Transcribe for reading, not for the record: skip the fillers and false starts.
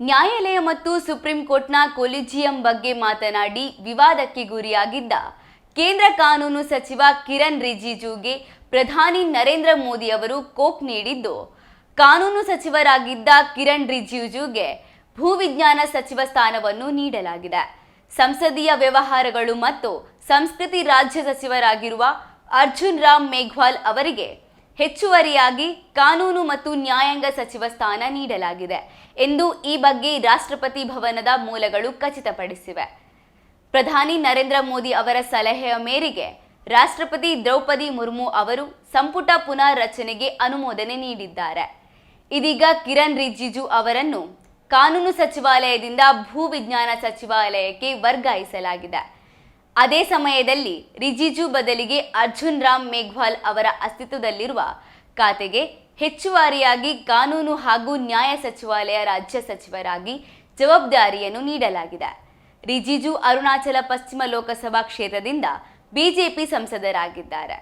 ನ್ಯಾಯಾಲಯ ಮತ್ತು ಸುಪ್ರೀಂ ಕೋರ್ಟ್ನ ಕೊಲಿಜಿಯಂ ಬಗ್ಗೆ ಮಾತನಾಡಿ ವಿವಾದಕ್ಕೆ ಗುರಿಯಾಗಿದ್ದ ಕೇಂದ್ರ ಕಾನೂನು ಸಚಿವ ಕಿರಣ್ ರಿಜಿಜುಗೆ ಪ್ರಧಾನಿ ನರೇಂದ್ರ ಮೋದಿ ಅವರು ಕೋಪ್ ನೀಡಿದ್ದು, ಕಾನೂನು ಸಚಿವರಾಗಿದ್ದ ಕಿರಣ್ ರಿಜಿಜುಗೆ ಭೂವಿಜ್ಞಾನ ಸಚಿವ ಸ್ಥಾನವನ್ನು ನೀಡಲಾಗಿದೆ. ಸಂಸದೀಯ ವ್ಯವಹಾರಗಳು ಮತ್ತು ಸಂಸ್ಕೃತಿ ರಾಜ್ಯ ಸಚಿವರಾಗಿರುವ ಅರ್ಜುನ್ ರಾಮ್ ಮೇಘ್ವಾಲ್ ಅವರಿಗೆ ಹೆಚ್ಚುವರಿಯಾಗಿ ಕಾನೂನು ಮತ್ತು ನ್ಯಾಯಾಂಗ ಸಚಿವ ಸ್ಥಾನ ನೀಡಲಾಗಿದೆ ಎಂದು ಈ ಬಗ್ಗೆ ರಾಷ್ಟ್ರಪತಿ ಭವನದ ಮೂಲಗಳು ಖಚಿತಪಡಿಸಿವೆ. ಪ್ರಧಾನಿ ನರೇಂದ್ರ ಮೋದಿ ಅವರ ಸಲಹೆಯ ಮೇರೆಗೆ ರಾಷ್ಟ್ರಪತಿ ದ್ರೌಪದಿ ಮುರ್ಮು ಅವರು ಸಂಪುಟ ಪುನಾರಚನೆಗೆ ಅನುಮೋದನೆ ನೀಡಿದ್ದಾರೆ. ಇದೀಗ ಕಿರಣ್ ರಿಜಿಜು ಅವರನ್ನು ಕಾನೂನು ಸಚಿವಾಲಯದಿಂದ ಭೂವಿಜ್ಞಾನ ಸಚಿವಾಲಯಕ್ಕೆ ವರ್ಗಾಯಿಸಲಾಗಿದೆ. ಅದೇ ಸಮಯದಲ್ಲಿ ರಿಜಿಜು ಬದಲಿಗೆ ಅರ್ಜುನ್ ರಾಮ್ ಮೇಘ್ವಾಲ್ ಅವರ ಅಸ್ತಿತ್ವದಲ್ಲಿರುವ ಖಾತೆಗೆ ಹೆಚ್ಚುವರಿಯಾಗಿ ಕಾನೂನು ಹಾಗೂ ನ್ಯಾಯ ಸಚಿವಾಲಯ ರಾಜ್ಯ ಸಚಿವರಾಗಿ ಜವಾಬ್ದಾರಿಯನ್ನು ನೀಡಲಾಗಿದೆ. ರಿಜಿಜು ಅರುಣಾಚಲ ಪಶ್ಚಿಮ ಲೋಕಸಭಾ ಕ್ಷೇತ್ರದಿಂದ ಬಿಜೆಪಿ ಸಂಸದರಾಗಿದ್ದಾರೆ.